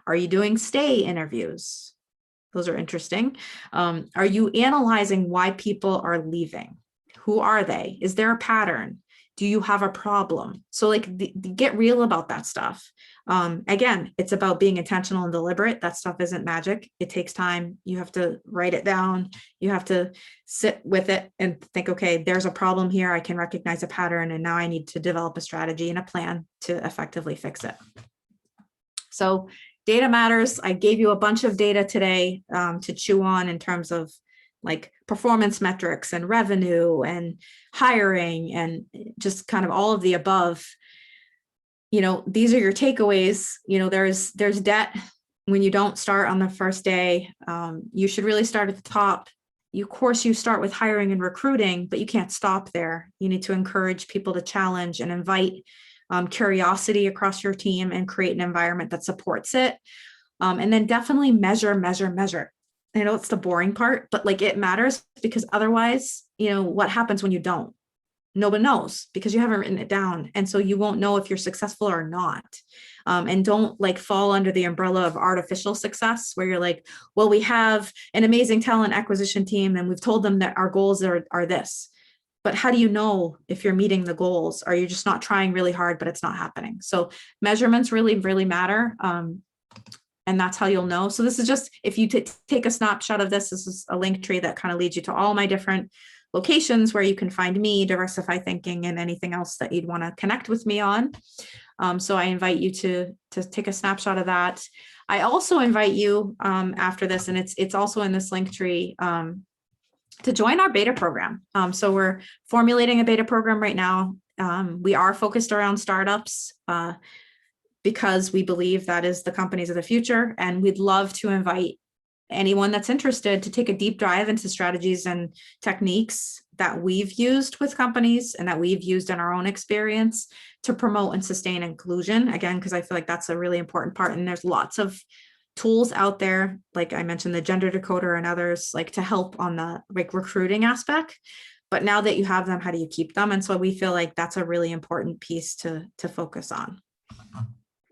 Are you doing stay interviews? Those are interesting. Are you analyzing why people are leaving? Who are they? Is there a pattern? Do you have a problem? So like get real about that stuff. Again, it's about being intentional and deliberate. That stuff isn't magic. It takes time. You have to write it down. You have to sit with it and think, okay, there's a problem here. I can recognize a pattern, and now I need to develop a strategy and a plan to effectively fix it. So data matters. I gave you a bunch of data today to chew on in terms of like performance metrics and revenue and hiring and just kind of all of the above. These are your takeaways. There's debt when you don't start on the first day. You should really start at the top. Of course, you start with hiring and recruiting, but you can't stop there. You need to encourage people to challenge and invite curiosity across your team and create an environment that supports it. And then definitely measure. I know it's the boring part, but like it matters, because otherwise, what happens when you don't? Nobody knows, because you haven't written it down. And so you won't know if you're successful or not. And don't like fall under the umbrella of artificial success where you're like, well, we have an amazing talent acquisition team and we've told them that our goals are this. But how do you know if you're meeting the goals? Are you just not trying really hard, but it's not happening? So measurements really, really matter. And that's how you'll know. So this is just, if you take a snapshot of this is a link tree that kind of leads you to all my different locations where you can find me, Diversify Thinking, and anything else that you'd want to connect with me on. So I invite you to take a snapshot of that. I also invite you after this, and it's also in this link tree, to join our beta program. So we're formulating a beta program right now. We are focused around startups because we believe that is the companies of the future. And we'd love to invite anyone that's interested to take a deep dive into strategies and techniques that we've used with companies and that we've used in our own experience to promote and sustain inclusion. Again, because I feel like that's a really important part. And there's lots of tools out there, like I mentioned, the gender decoder and others, like to help on the like recruiting aspect. But now that you have them, how do you keep them? And so we feel like that's a really important piece to focus on.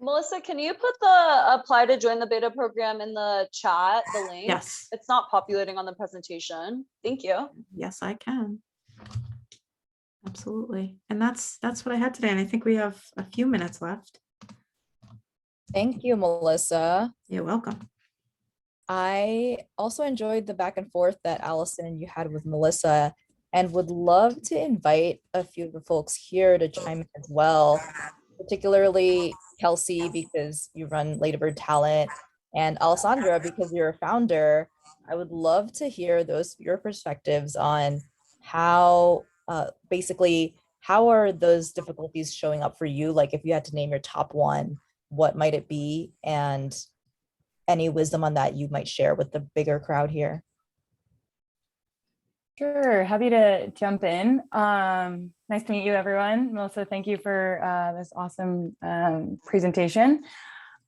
Melissa, can you put the apply to join the beta program in the chat, the link? Yes. It's not populating on the presentation. Thank you. Yes, I can. Absolutely. And that's what I had today. And I think we have a few minutes left. Thank you, Melissa. You're welcome. I also enjoyed the back and forth that Allison and you had with Melissa, and would love to invite a few of the folks here to chime in as well, particularly Kelsey, because you run Ladybird Talent, and Alessandra, because you're a founder. I would love to hear your perspectives on how basically how are those difficulties showing up for you? Like if you had to name your top one, what might it be? And any wisdom on that you might share with the bigger crowd here. Sure, happy to jump in. Nice to meet you, everyone. Melissa, thank you for this awesome presentation.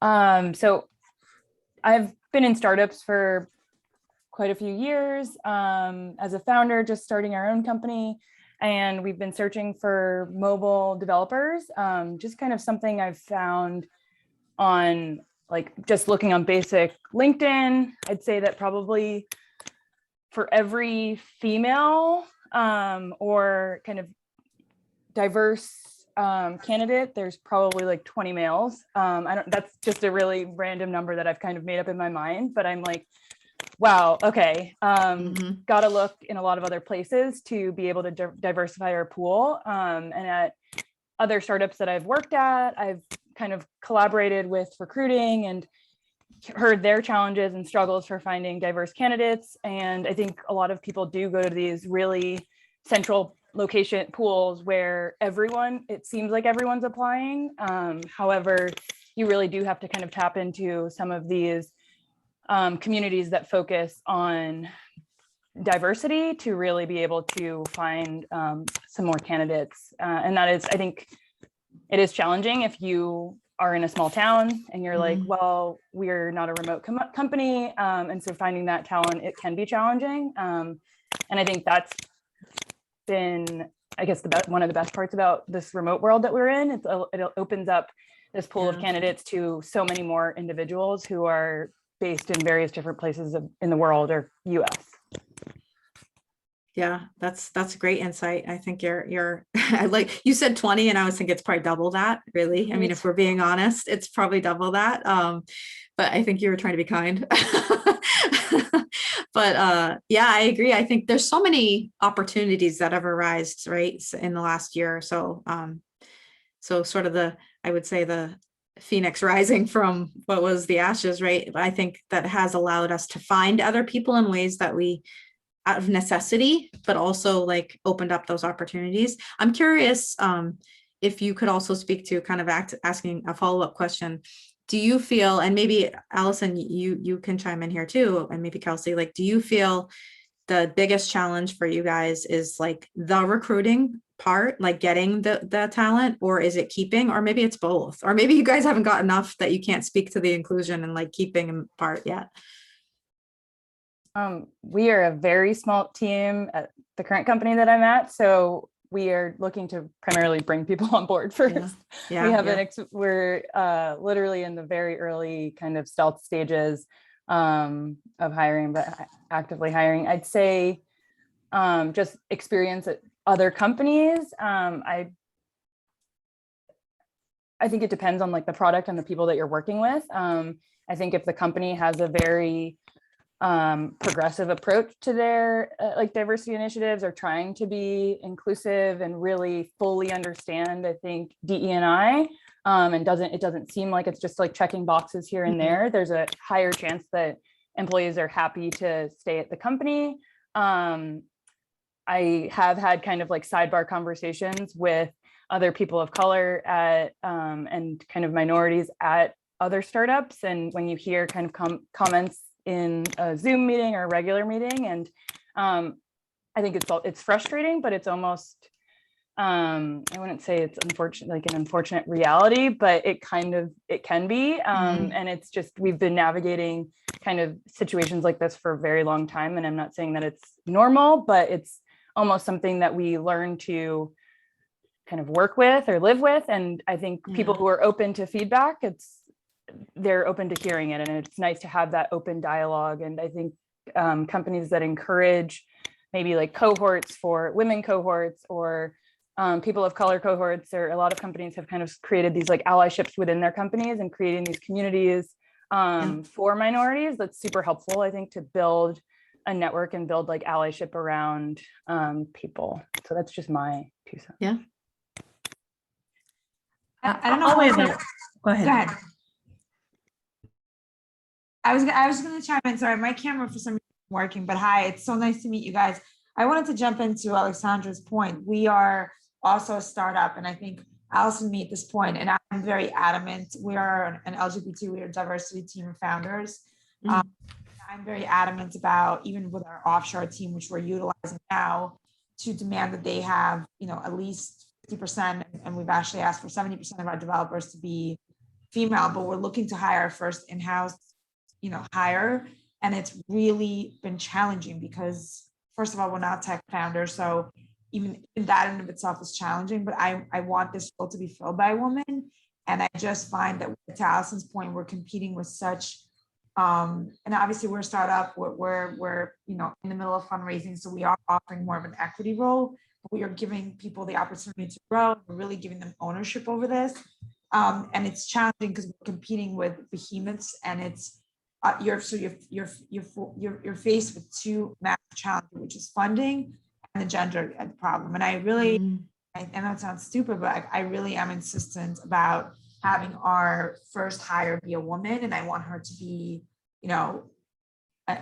So I've been in startups for quite a few years as a founder, just starting our own company. And we've been searching for mobile developers, just kind of something I've found on like just looking on basic LinkedIn. I'd say that probably for every female or kind of diverse candidate, there's probably like 20 males. That's just a really random number that I've kind of made up in my mind, but I'm like, wow, okay. Got to look in a lot of other places to be able to diversify our pool. And at other startups that I've worked at, I've kind of collaborated with recruiting and heard their challenges and struggles for finding diverse candidates. And I think a lot of people do go to these really central location pools where it seems like everyone's applying. However, you really do have to kind of tap into some of these communities that focus on diversity to really be able to find some more candidates. And that is, I think it is challenging if you are in a small town and you're like, well, we're not a remote company. And so finding that talent, it can be challenging. And I think that's been, I guess, one of the best parts about this remote world that we're in. It opens up this pool of candidates to so many more individuals who are based in various different places in the world or US. Yeah, that's great insight. I think you're I like you said 20 and I was thinking it's probably double that, really. I mean, if we're being honest, it's probably double that. But I think you were trying to be kind. But yeah, I agree. I think there's so many opportunities that have arisen, right, in the last year or so. So sort of I would say the phoenix rising from what was the ashes, right? I think that has allowed us to find other people in ways that we out of necessity, but also like opened up those opportunities. I'm curious if you could also speak to kind of asking a follow-up question. Do you feel, and maybe Allison, you can chime in here too, and maybe Kelsey, like, do you feel the biggest challenge for you guys is like the recruiting part, like getting the talent, or is it keeping, or maybe it's both, or maybe you guys haven't got enough that you can't speak to the inclusion and like keeping part yet? We are a very small team at the current company that I'm at, so we are looking to primarily bring people on board first. We're literally in the very early kind of stealth stages of hiring, but actively hiring. I'd say just experience at other companies. I think it depends on like the product and the people that you're working with. I think if the company has a very progressive approach to their like diversity initiatives, or trying to be inclusive and really fully understand, I think, DE&I, and it doesn't seem like it's just like checking boxes here and there. There's a higher chance that employees are happy to stay at the company. I have had kind of like sidebar conversations with other people of color at and kind of minorities at other startups, and when you hear kind of comments in a Zoom meeting or a regular meeting, and I think it's frustrating, but it's almost I wouldn't say it's an unfortunate reality, but it can be, and it's just, we've been navigating kind of situations like this for a very long time, and I'm not saying that it's normal, but it's almost something that we learn to kind of work with or live with. And I think people who are open to feedback, they're open to hearing it, and it's nice to have that open dialogue. And I think companies that encourage maybe like cohorts for women cohorts, or people of color cohorts, or a lot of companies have kind of created these like allyships within their companies and creating these communities for minorities. That's super helpful, I think, to build a network and build like allyship around people. So that's just my 2 cents. Yeah. I don't know. Go ahead. I was going to chime in. Sorry, my camera for some reason isn't working, but hi, it's so nice to meet you guys. I wanted to jump into Alexandra's point. We are also a startup, and I think Allison made this point, and I'm very adamant. We are an LGBT, we are a diversity team of founders. I'm very adamant about, even with our offshore team, which we're utilizing now, to demand that they have, at least 50%, and we've actually asked for 70% of our developers to be female, but we're looking to hire our first in-house hire. And it's really been challenging because, first of all, we're not tech founders. So even that in and of itself is challenging, but I want this role to be filled by a woman. And I just find that, to Allison's point, we're competing with such, and obviously we're a startup, we're in the middle of fundraising. So we are offering more of an equity role. We are giving people the opportunity to grow. We're really giving them ownership over this. And it's challenging because we're competing with behemoths, and it's, you're faced with two massive challenges, which is funding and the gender problem. And I really, I know it sounds stupid, but I really am insistent about having our first hire be a woman, and I want her to be, a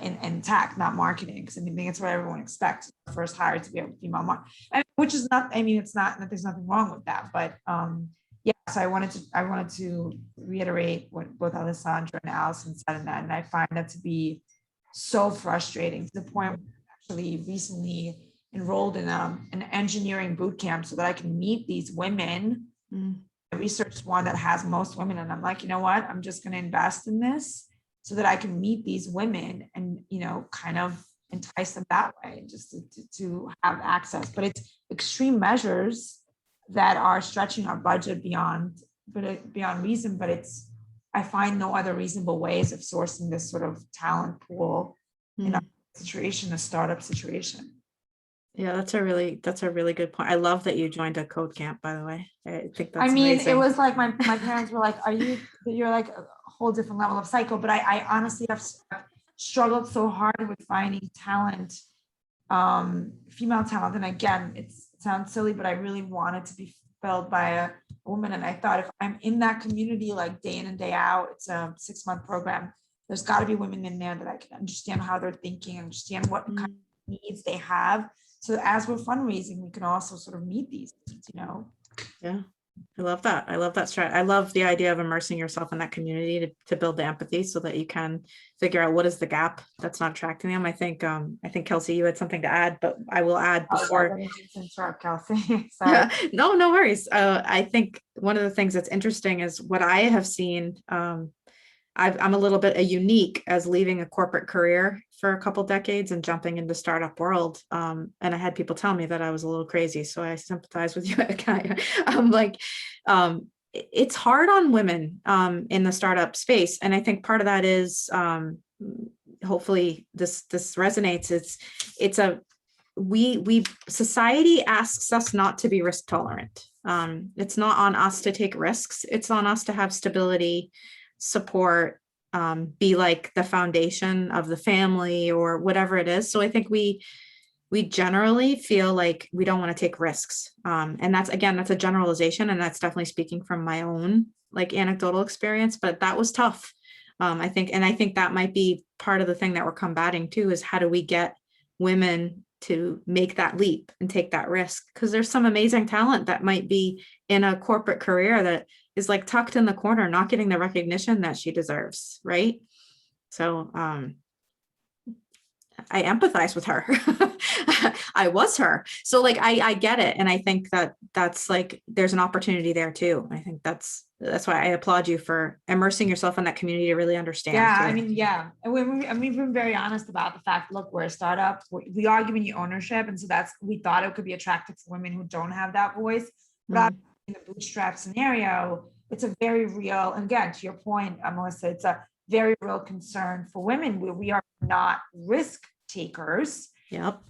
in tech, not marketing, because I think it's what everyone expects. First hire to be a female which is not, I mean, it's not that there's nothing wrong with that, but yeah, so I wanted to reiterate what both Alessandra and Allison said in that, and I find that to be so frustrating to the point where I actually recently enrolled in an engineering boot camp so that I can meet these women. I researched one that has most women, and I'm like, you know what, I'm just going to invest in this so that I can meet these women and, you know, kind of entice them that way, just to have access. But it's extreme measures that are stretching our budget beyond reason, but I find no other reasonable ways of sourcing this sort of talent pool in a situation, a startup situation. Yeah, that's a really good point. I love that you joined a code camp, by the way. I think that's amazing. It amazing. was like my parents were like, you're like a whole different level of psycho, but I honestly have struggled so hard with finding talent, female talent. And again, it sounds silly, but I really wanted to be filled by a woman. And I thought, if I'm in that community, like day in and day out, it's a 6-month program, there's got to be women in there that I can understand how they're thinking, understand what kind of needs they have. So as we're fundraising, we can also sort of meet these needs, you know? Yeah, I love that. I love that strat. I love the idea of immersing yourself in that community to build the empathy so that you can figure out what is the gap that's not attracting them. I think Kelsey, you had something to add, but I will add before. Kelsey. Yeah, no worries. I think one of the things that's interesting is what I have seen. I'm a little bit unique as leaving a corporate career for a couple decades and jumping into startup world. And I had people tell me that I was a little crazy. So I sympathize with you. I'm like, it's hard on women in the startup space. And I think part of that is hopefully this resonates. Society asks us not to be risk tolerant. It's not on us to take risks. It's on us to have stability, support, be like the foundation of the family or whatever it is. So I think we generally feel like we don't want to take risks. And that's a generalization, and that's definitely speaking from my own like anecdotal experience, but that was tough. I think that might be part of the thing that we're combating too, is how do we get women to make that leap and take that risk? Because there's some amazing talent that might be in a corporate career that is like tucked in the corner, not getting the recognition that she deserves, right? So I empathize with her. I was her. So like, I get it. And I think that's like, there's an opportunity there too. I think that's why I applaud you for immersing yourself in that community to really understand. Yeah, too. I mean, yeah. And we've been very honest about the fact, look, we're a startup. We are giving you ownership. And so we thought it could be attractive for women who don't have that voice. But in the bootstrap scenario, it's a very real, and again, to your point, Melissa, it's a very real concern for women where we are not risk takers. Yep.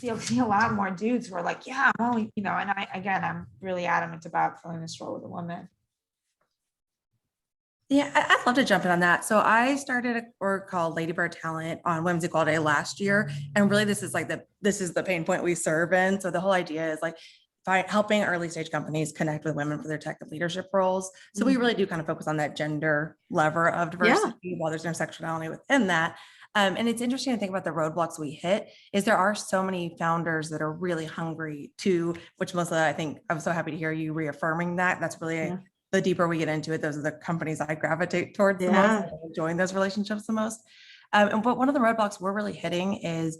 You'll see a lot more dudes who are like, yeah, I'm only, you know, and I'm really adamant about filling this role with a woman. Yeah, I'd love to jump in on that. So I started a org called Ladybird Talent on Women's Equality Day last year. And really this is the pain point we serve in. So the whole idea is like helping early stage companies connect with women for their tech and leadership roles. So we really do kind of focus on that gender lever of diversity while there's intersectionality within that. And it's interesting to think about the roadblocks we hit is there are so many founders that are really hungry to, which Melissa, I think I'm so happy to hear you reaffirming that. That's really the deeper we get into it, those are the companies I gravitate towards the most, enjoying those relationships the most. But one of the roadblocks we're really hitting is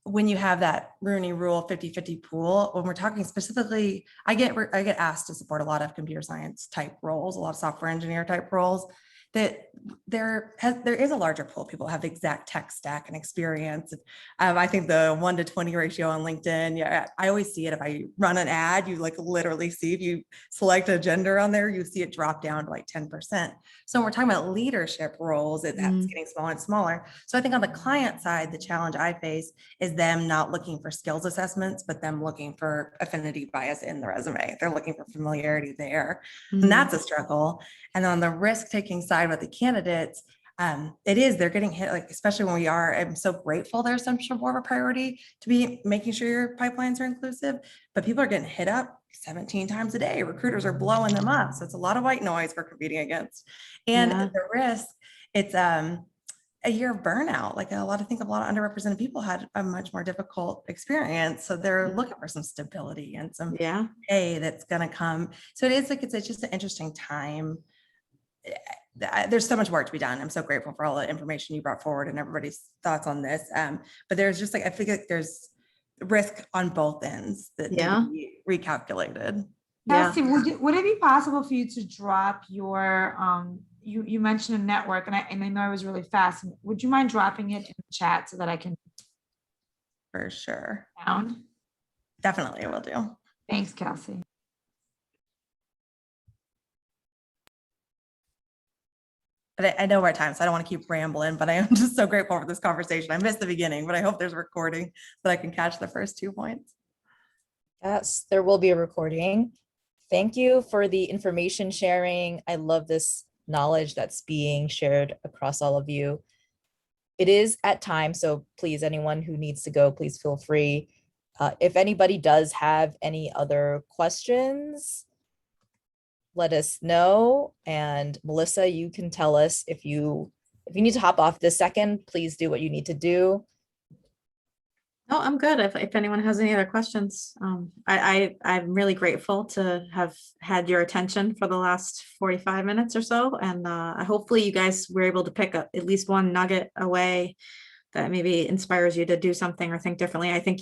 when you have that Rooney Rule 50-50 pool, when we're talking specifically, I get asked to support a lot of computer science type roles, a lot of software engineer type roles, that there is a larger pool of people who have the exact tech stack and experience. I think the 1-to-20 ratio on LinkedIn, yeah, I always see it. If I run an ad, you like literally see, if you select a gender on there, you see it drop down to like 10%. So when we're talking about leadership roles, that's getting smaller and smaller. So I think on the client side, the challenge I face is them not looking for skills assessments, but them looking for affinity bias in the resume. They're looking for familiarity there. And that's a struggle. And on the risk-taking side with the candidates, they're getting hit, like, especially when I'm so grateful there's some more of a priority to be making sure your pipelines are inclusive, but people are getting hit up 17 times a day. Recruiters are blowing them up. So it's a lot of white noise we're competing against. And the risk, it's a year of burnout. Like a lot of underrepresented people had a much more difficult experience. So they're looking for some stability and some pay that's going to come. So it is like, it's just an interesting time. There's so much work to be done. I'm so grateful for all the information you brought forward and everybody's thoughts on this. But there's just like, I feel like there's risk on both ends that need to be recalculated. Kelsey, would it be possible for you to drop your, you mentioned a network and I know it was really fast. Would you mind dropping it in the chat so that I can? For sure. Down? Definitely, I will do. Thanks, Kelsey. But I know we're at time, so I don't want to keep rambling, but I am just so grateful for this conversation. I missed the beginning, but I hope there's a recording so that I can catch the first 2 points. Yes, there will be a recording. Thank you for the information sharing. I love this knowledge that's being shared across all of you. It is at time, so please, anyone who needs to go, please feel free. If anybody does have any other questions, let us know. And Melissa, you can tell us if you need to hop off this second, please do what you need to do. No, I'm good. If anyone has any other questions, I'm really grateful to have had your attention for the last 45 minutes or so. And hopefully you guys were able to pick up at least one nugget away that maybe inspires you to do something or think differently. I think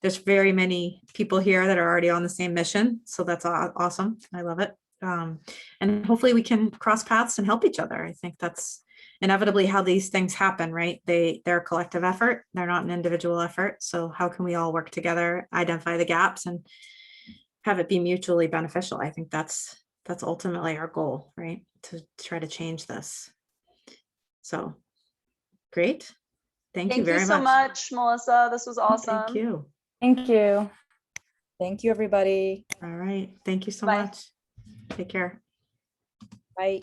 there's very many people here that are already on the same mission. So that's awesome. I love it. And hopefully we can cross paths and help each other. I think that's inevitably how these things happen, right? They're a collective effort. They're not an individual effort. So how can we all work together, identify the gaps and have it be mutually beneficial? I think that's ultimately our goal, right? To try to change this. So great. Thank you very much. Thank you so much, Melissa. This was awesome. Thank you. Thank you. Thank you, everybody. All right. Thank you so Bye. much. Take care. Bye.